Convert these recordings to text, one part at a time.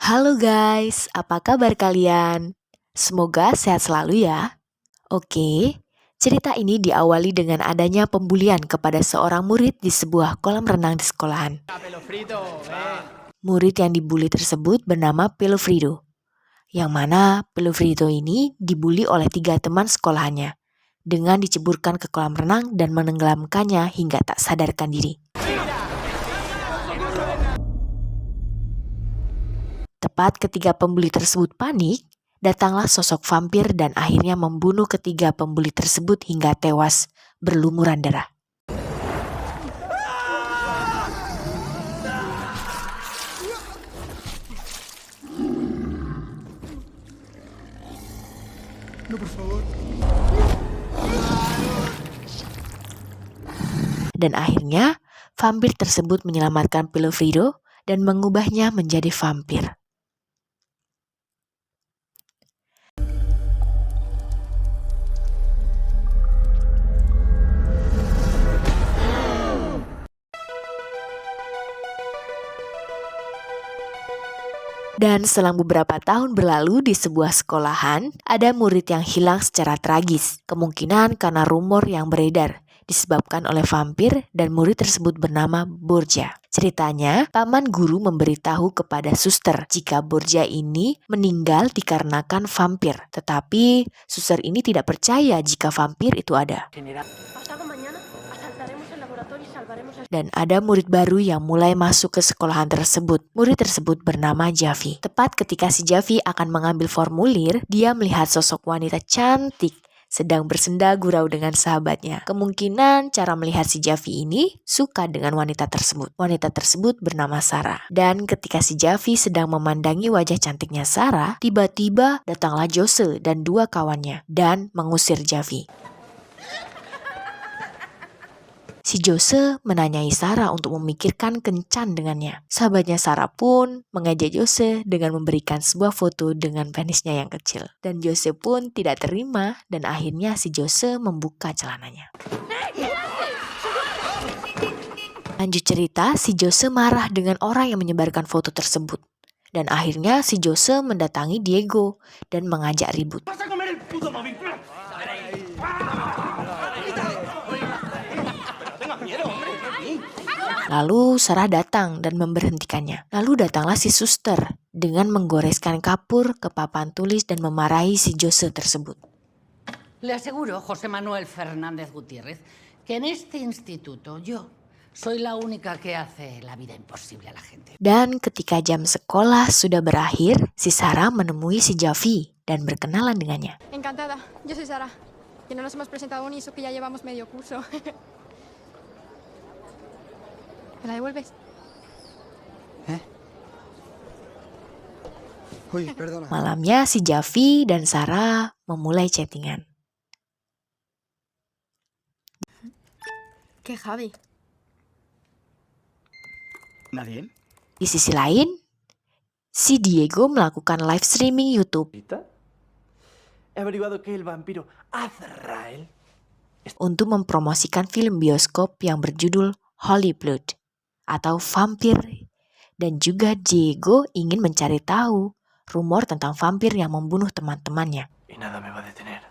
Halo guys, apa kabar kalian? Semoga sehat selalu ya. Oke, cerita ini diawali dengan adanya pembulian kepada seorang murid di sebuah kolam renang di sekolahan. Murid yang dibuli tersebut bernama Pelofrido, yang mana Pelofrido ini dibuli oleh 3 teman sekolahannya dengan diceburkan ke kolam renang dan menenggelamkannya hingga tak sadarkan diri. Tepat ketika pembuli tersebut panik, datanglah sosok vampir dan akhirnya membunuh ketiga pembuli tersebut hingga tewas berlumuran darah. Dan akhirnya, vampir tersebut menyelamatkan Pelofrido dan mengubahnya menjadi vampir. Dan selang beberapa tahun berlalu di sebuah sekolahan, ada murid yang hilang secara tragis. Kemungkinan karena rumor yang beredar disebabkan oleh vampir dan murid tersebut bernama Borgia. Ceritanya, paman guru memberitahu kepada suster jika Borgia ini meninggal dikarenakan vampir. Tetapi suster ini tidak percaya jika vampir itu ada. Dan ada murid baru yang mulai masuk ke sekolahan tersebut. Murid tersebut bernama Javi. Tepat ketika si Javi akan mengambil formulir, dia melihat sosok wanita cantik sedang bersenda gurau dengan sahabatnya. Kemungkinan cara melihat si Javi ini suka dengan wanita tersebut. Wanita tersebut bernama Sarah. Dan ketika si Javi sedang memandangi wajah cantiknya Sarah, tiba-tiba datanglah Jose dan 2 kawannya dan mengusir Javi. Si Jose menanyai Sarah untuk memikirkan kencan dengannya. Sahabatnya Sarah pun mengejek Jose dengan memberikan sebuah foto dengan penisnya yang kecil. Dan Jose pun tidak terima dan akhirnya si Jose membuka celananya. Lanjut cerita, si Jose marah dengan orang yang menyebarkan foto tersebut. Dan akhirnya si Jose mendatangi Diego dan mengajak ribut. Lalu Sarah datang dan memberhentikannya. Lalu datanglah si suster dengan menggoreskan kapur ke papan tulis dan memarahi si Jose tersebut. Le aseguro, José Manuel Fernández Gutiérrez, que en este instituto yo soy la única que hace la vida imposible a la gente. Dan ketika jam sekolah sudah berakhir, si Sarah menemui si Javi dan berkenalan dengannya. Encantada, yo soy Sara, que no nos hemos presentado aún y eso que ya llevamos medio curso. ¿Me la devuelves? Uy, perdona. Malamnya si Javi dan Sarah memulai chattingan. ¿Qué Javi? ¿Nadie? Di sisi lain, si Diego melakukan live streaming YouTube He averiguado que el vampiro Azrael untuk mempromosikan film bioskop yang berjudul Holy Blood atau vampir. Dan juga Diego ingin mencari tahu rumor tentang vampir yang membunuh teman-temannya. y nada me va a detener.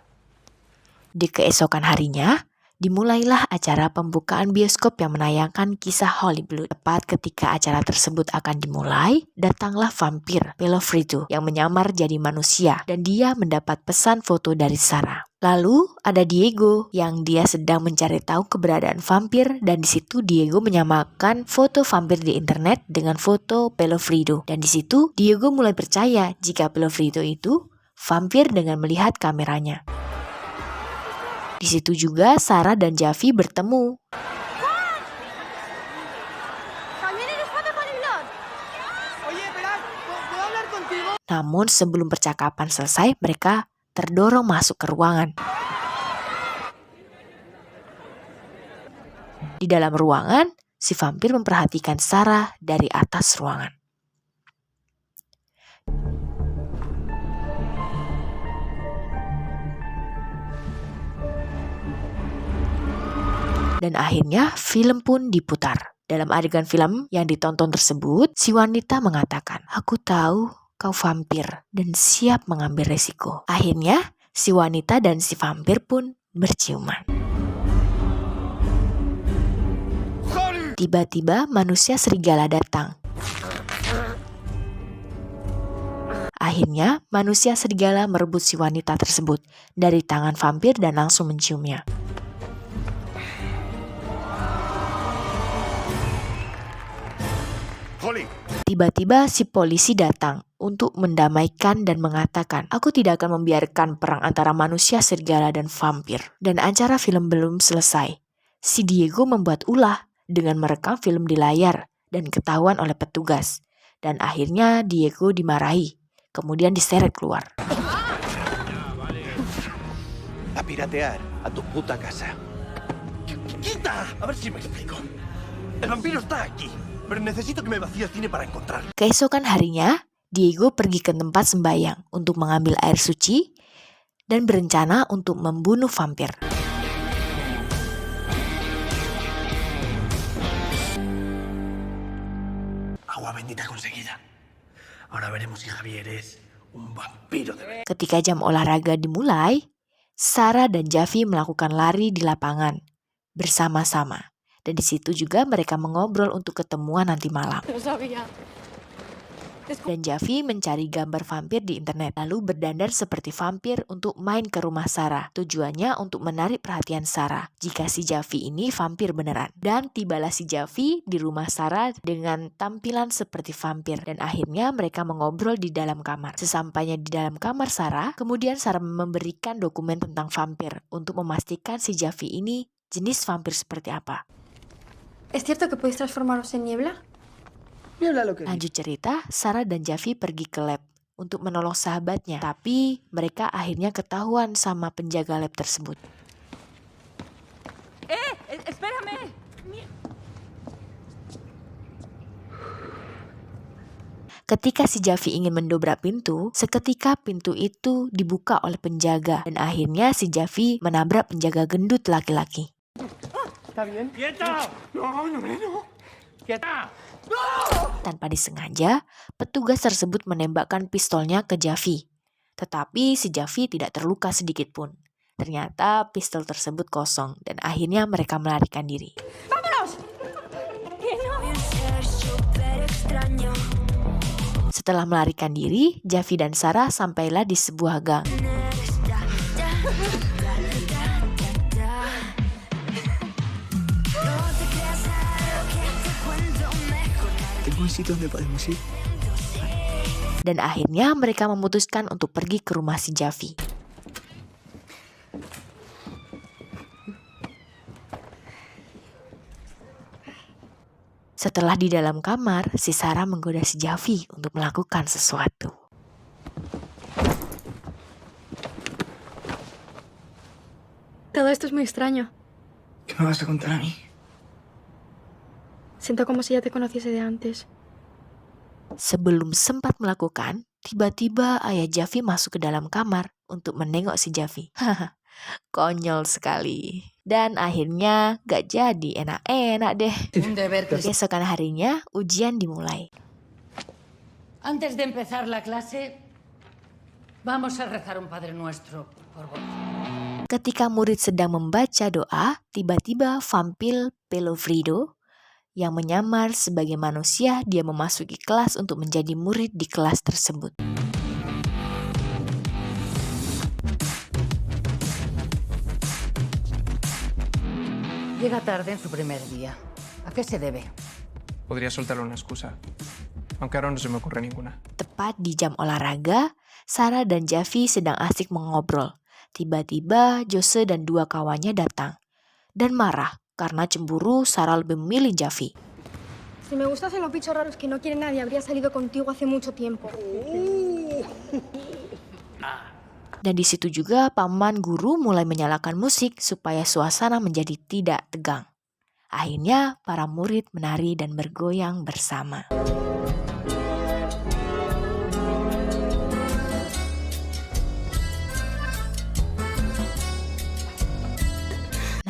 Di keesokan harinya, dimulailah acara pembukaan bioskop yang menayangkan kisah Holy Blood. Tepat ketika acara tersebut akan dimulai, datanglah vampir Pelofrido yang menyamar jadi manusia dan dia mendapat pesan foto dari Sarah. Lalu ada Diego yang dia sedang mencari tahu keberadaan vampir dan di situ Diego menyamakan foto vampir di internet dengan foto Pelofrido. Dan di situ Diego mulai percaya jika Pelofrido itu vampir dengan melihat kameranya. Di situ juga Sarah dan Javi bertemu. ¿También eres fan de Holy Blood? Oye, espera, ¿puedo hablar contigo? Namun sebelum percakapan selesai, mereka terdorong masuk ke ruangan. Di dalam ruangan, si vampir memperhatikan Sarah dari atas ruangan. Dan akhirnya film pun diputar. Dalam adegan film yang ditonton tersebut, si wanita mengatakan, "Aku tahu kau vampir dan siap mengambil resiko. Akhirnya, si wanita dan si vampir pun berciuman. Tiba-tiba manusia serigala datang. Akhirnya, manusia serigala merebut si wanita tersebut dari tangan vampir dan langsung menciumnya. Tiba-tiba si polisi datang untuk mendamaikan dan mengatakan, "Aku tidak akan membiarkan perang antara manusia serigala dan vampir." Dan acara film belum selesai. Si Diego membuat ulah dengan merekam film di layar dan ketahuan oleh petugas. Dan akhirnya Diego dimarahi, kemudian diseret keluar. A piratear a tu puta casa. ¡Quita! A ver si me explico. El vampiro está aquí, pero necesito que me vacíe el cine para encontrarlo. Keesokan harinya, Diego pergi ke tempat sembayang untuk mengambil air suci dan berencana untuk membunuh vampir. Agua bendita conseguida. Ahora veremos si Javier es un vampiro de verdad. Ketika jam olahraga dimulai, Sarah dan Javi melakukan lari di lapangan bersama-sama. Dan di situ juga mereka mengobrol untuk ketemuan nanti malam. Lo sabía. Dan Javi mencari gambar vampir di internet, lalu berdandar seperti vampir untuk main ke rumah Sarah. Tujuannya untuk menarik perhatian Sarah jika si Javi ini vampir beneran. Dan tibalah si Javi di rumah Sarah dengan tampilan seperti vampir. Dan akhirnya mereka mengobrol di dalam kamar. Sesampainya di dalam kamar Sarah, kemudian Sarah memberikan dokumen tentang vampir untuk memastikan si Javi ini jenis vampir seperti apa. ¿Es cierto que podéis transformaros en niebla? Niebla lo que Lanjut cerita, Sarah dan Javi pergi ke lab untuk menolong sahabatnya. Tapi mereka akhirnya ketahuan sama penjaga lab tersebut. ¡Espérame! Ketika si Javi ingin mendobrak pintu, seketika pintu itu dibuka oleh penjaga. Dan akhirnya si Javi menabrak penjaga gendut laki-laki. ¿Está bien? ¡Quieta! ¡No, no, no! ¡Quieta! Tanpa disengaja, petugas tersebut menembakkan pistolnya ke Javi. Tetapi si Javi tidak terluka sedikit pun. Ternyata pistol tersebut kosong dan akhirnya mereka melarikan diri. Setelah melarikan diri, Javi dan Sarah sampailah di sebuah gang. tengo un sitio donde podemos ir. Dan akhirnya mereka memutuskan untuk pergi ke rumah si Javi. Setelah di dalam kamar, si Sarah menggoda si Javi untuk melakukan sesuatu. Todo esto es muy extraño. ¿Qué me vas a contar a mí? Siento como si ya te conociese de antes. Sebelum sempat melakukan, tiba-tiba ayah Javi masuk ke dalam kamar untuk menengok si Javi. Haha, konyol sekali. Dan akhirnya gak jadi enak-enak deh. Un deber que... Keesokan harinya, ujian dimulai. Antes de empezar la clase, vamos a rezar un Padre Nuestro por vos. Ketika murid sedang membaca doa, tiba-tiba vampir Pelofrido yang menyamar sebagai manusia, dia memasuki kelas untuk menjadi murid di kelas tersebut. Llega tarde en su primer día. ¿A qué se debe? Podría soltarle una excusa, aunque ahora no se me ocurre ninguna. Tepat di jam olahraga, Sarah dan Javi sedang asik mengobrol. Tiba-tiba Jose dan dua kawannya datang dan marah karena cemburu Sarah lebih memilih Javi. Si me gustasen los bichos raros que no quiere nadie, habría salido contigo hace mucho tiempo. Dan di situ juga paman guru mulai menyalakan musik supaya suasana menjadi tidak tegang. Akhirnya para murid menari dan bergoyang bersama.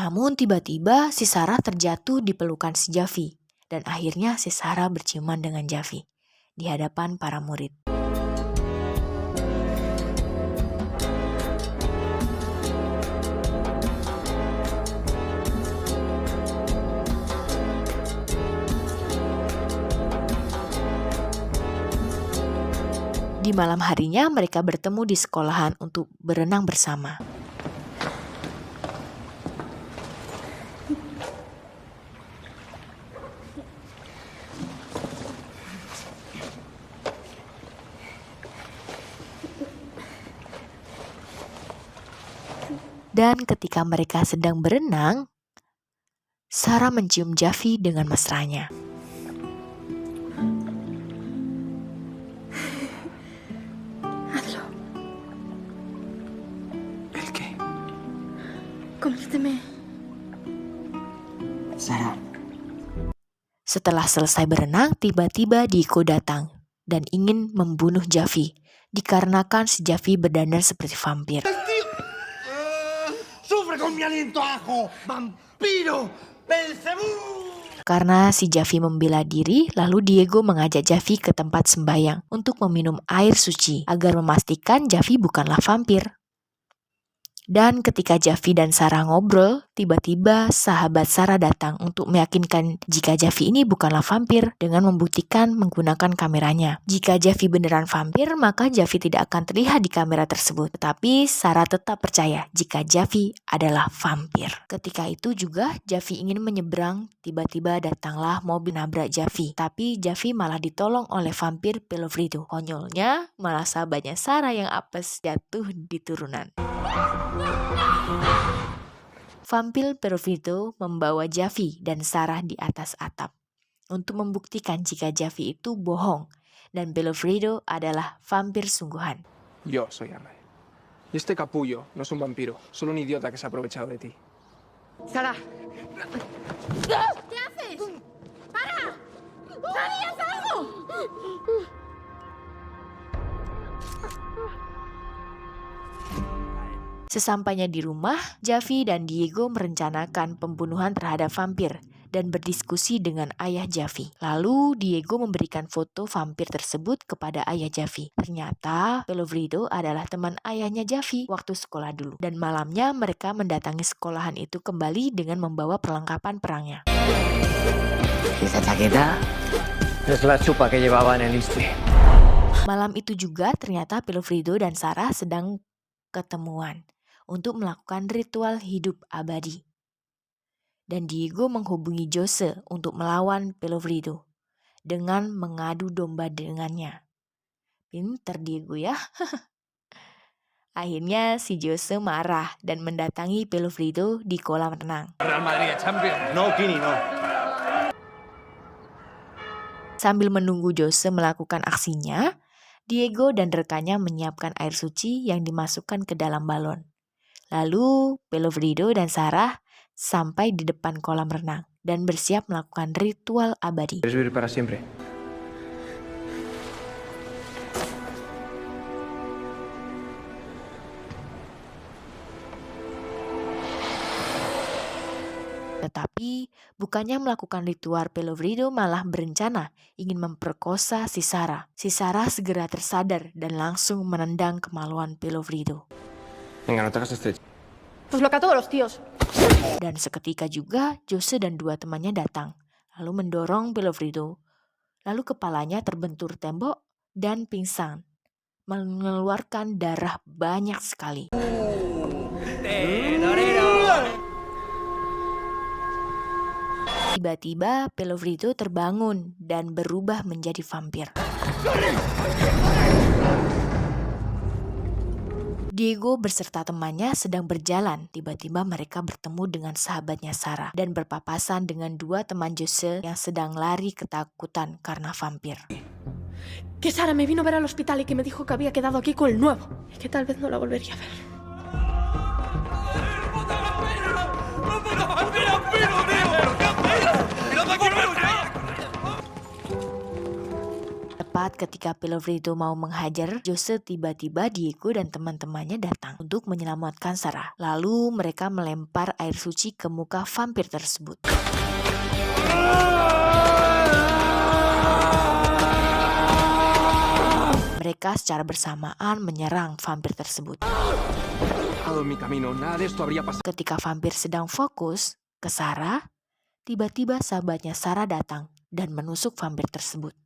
Namun tiba-tiba si Sarah terjatuh di pelukan si Javi. Dan akhirnya si Sarah berciuman dengan Javi di hadapan para murid. Di malam harinya mereka bertemu di sekolahan untuk berenang bersama. Dan ketika mereka sedang berenang, Sarah mencium Javi dengan mesranya. Hazlo. ¿El qué? Complíteme. Sara. Setelah selesai berenang, tiba-tiba Diego datang dan ingin membunuh Javi, dikarenakan si Javi berdandan seperti vampir. ¡Sufre con mi aliento a ajo! ¡Vampiro! ¡Belcebú! Karena si Javi membela diri, lalu Diego mengajak Javi ke tempat sembayang untuk meminum air suci agar memastikan Javi bukanlah vampir. Dan ketika Javi dan Sarah ngobrol, tiba-tiba sahabat Sarah datang untuk meyakinkan jika Javi ini bukanlah vampir dengan membuktikan menggunakan kameranya. Jika Javi beneran vampir, maka Javi tidak akan terlihat di kamera tersebut. Tetapi Sarah tetap percaya jika Javi adalah vampir. Ketika itu juga Javi ingin menyeberang, tiba-tiba datanglah mobil nabrak Javi. Tapi Javi malah ditolong oleh vampir Pelofrido. Konyolnya, malah sahabatnya Sarah yang apes jatuh di turunan. Vampir Pelofrido membawa Javi dan Sarah di atas atap untuk membuktikan jika Javi itu bohong dan Pelofrido adalah vampir sungguhan. Yo soy Arrael. Y este capullo no es un vampiro, solo un idiota que se ha aprovechado de ti. Sara. ¿Qué haces? ¡Para! ¡Dani, haz algo! Sesampainya di rumah, Javi dan Diego merencanakan pembunuhan terhadap vampir dan berdiskusi dengan ayah Javi. Lalu Diego memberikan foto vampir tersebut kepada ayah Javi. Ternyata Pelofrido adalah teman ayahnya Javi waktu sekolah dulu. Dan malamnya mereka mendatangi sekolahan itu kembali dengan membawa perlengkapan perangnya. Esa chaqueta es la chupa que llevaba en el ISTE. Malam itu juga ternyata Pelofrido dan Sarah sedang ketemuan untuk melakukan ritual hidup abadi. Dan Diego menghubungi Jose untuk melawan Pelofrido dengan mengadu domba dengannya. Pinter Diego ya. Akhirnya si Jose marah dan mendatangi Pelofrido di kolam renang. Real Madrid, Champions. No, Kini, no. Sambil menunggu Jose melakukan aksinya, Diego dan rekannya menyiapkan air suci yang dimasukkan ke dalam balon. Lalu Pelofrido dan Sarah sampai di depan kolam renang dan bersiap melakukan ritual abadi. ¿Quieres vivir para siempre? Tetapi bukannya melakukan ritual, Pelofrido malah berencana ingin memperkosa si Sarah. Si Sarah segera tersadar dan langsung menendang kemaluan Pelofrido. Venga, no te hagas estrecho. Pues lo que a todos los tíos. Dan seketika juga Jose dan dua temannya datang, lalu mendorong Pelofrido. Lalu kepalanya terbentur tembok dan pingsan, mengeluarkan darah banyak sekali. Tiba-tiba Pelofrido terbangun dan berubah menjadi vampir. Diego beserta temannya sedang berjalan. Tiba-tiba mereka bertemu dengan sahabatnya Sarah dan berpapasan dengan dua teman Jose yang sedang lari ketakutan karena vampir. Que Sara me vino a ver al hospital y que me dijo que había quedado aquí con el nuevo. Y que tal vez no la volvería a ver. Tepat ketika Pelofrido mau menghajar Jose, tiba-tiba Diego dan teman-temannya datang untuk menyelamatkan Sarah. Lalu mereka melempar air suci ke muka vampir tersebut. Mereka secara bersamaan menyerang vampir tersebut. Mi camino, nada de esto habría pasado. Ketika vampir sedang fokus ke Sarah, tiba-tiba sahabatnya Sarah datang dan menusuk vampir tersebut.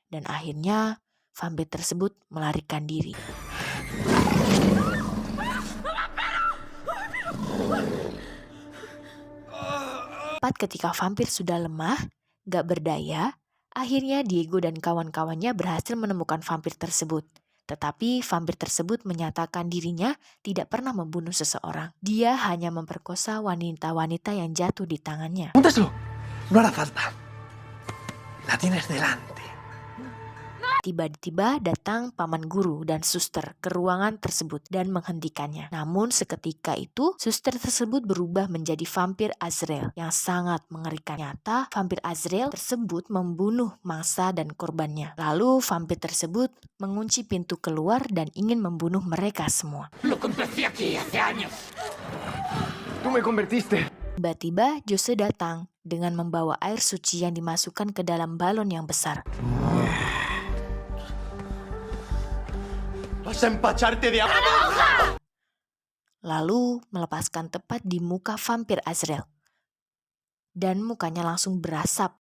Dan akhirnya vampir tersebut melarikan diri. Tepat ketika vampir sudah lemah, gak berdaya, akhirnya Diego dan kawan-kawannya berhasil menemukan vampir tersebut. Tetapi vampir tersebut menyatakan dirinya tidak pernah membunuh seseorang. Dia hanya memperkosa wanita-wanita yang jatuh di tangannya. Pregúntaselo. No hará falta. La tienes delante. Tiba-tiba datang paman guru dan suster ke ruangan tersebut dan menghentikannya. Namun seketika itu, suster tersebut berubah menjadi vampir Azrael yang sangat mengerikan. Nyata, vampir Azrael tersebut membunuh mangsa dan korbannya. Lalu vampir tersebut mengunci pintu keluar dan ingin membunuh mereka semua. Lo que empecé aquí hace años. Tú me convertiste. Tiba-tiba Jose datang dengan membawa air suci yang dimasukkan ke dalam balon yang besar. Vas a empacharte de agua. Lalu melepaskan tepat di muka vampir Azrael. Dan mukanya langsung berasap.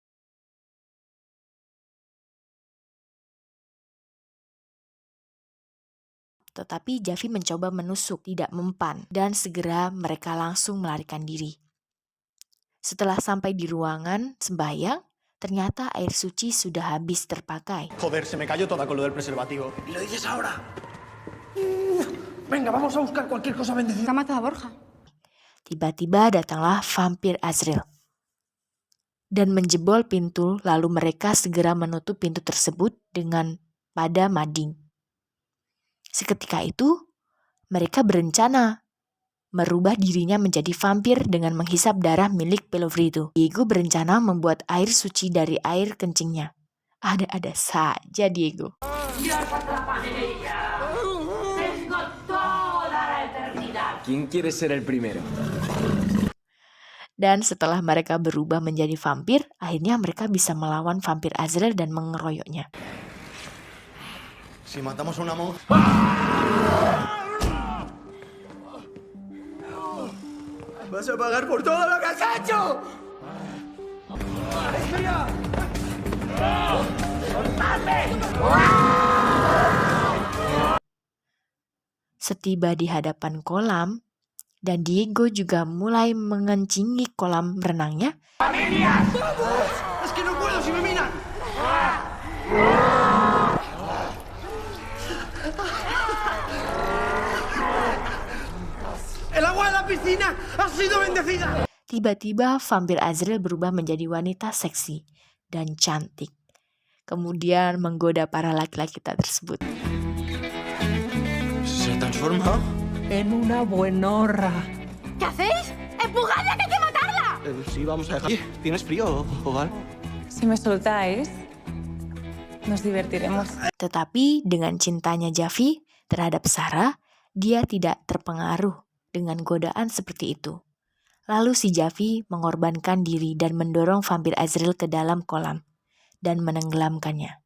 Tetapi Javi mencoba menusuk, tidak mempan, dan segera mereka langsung melarikan diri. Setelah sampai di ruangan sembahyang, ternyata air suci sudah habis terpakai. Joder, se me cayó toda con lo del preservativo. ¿Y lo dices ahora? Venga, vamos a buscar cualquier cosa bendecida. ¿Ha matado a Borja? Tiba-tiba datanglah vampir Azrael dan menjebol pintu, lalu mereka segera menutup pintu tersebut dengan pada mading. Seketika itu, mereka berencana merubah dirinya menjadi vampir dengan menghisap darah milik Pelofrito. Diego berencana membuat air suci dari air kencingnya. Ada-ada saja Diego. ¿Quién quiere ser el primero? Dan setelah mereka berubah menjadi vampir, akhirnya mereka bisa melawan vampir Azrael dan mengeroyoknya. Si matamos a una monja... ¡Vas a pagar por todo lo que has hecho! Setiba di hadapan kolam, dan Diego juga mulai mengencingi kolam renangnya, ¡Es que no puedo si me miran! ¡El agua de la piscina ha sido bendecida! tiba-tiba vampir Azrael berubah menjadi wanita seksi dan cantik. Kemudian menggoda para laki-laki tersebut. ¿Se transforma? En una buenorra. ¿Qué hacéis? ¡Empujadla, que hay que matarla! Sí, vamos a dejar. Oye, ¿tienes frío o algo? Si me soltáis, nos divertiremos. Tetapi dengan cintanya Javi terhadap Sarah, dia tidak terpengaruh dengan godaan seperti itu. Lalu si Javi mengorbankan diri dan mendorong vampir Azrael ke dalam kolam dan menenggelamkannya.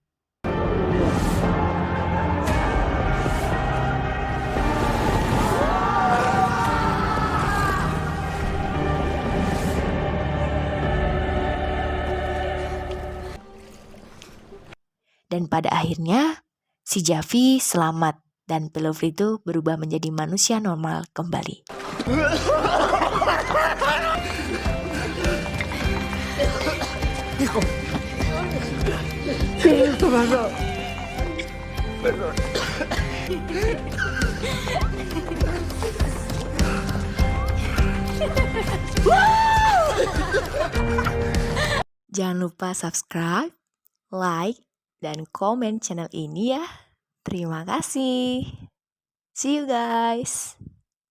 Dan pada akhirnya, si Javi selamat dan Pelofrito berubah menjadi manusia normal kembali. Hijo. ¿Qué es esto, Perdón. Jangan lupa subscribe, like, dan komen channel ini ya. Terima kasih. See you guys.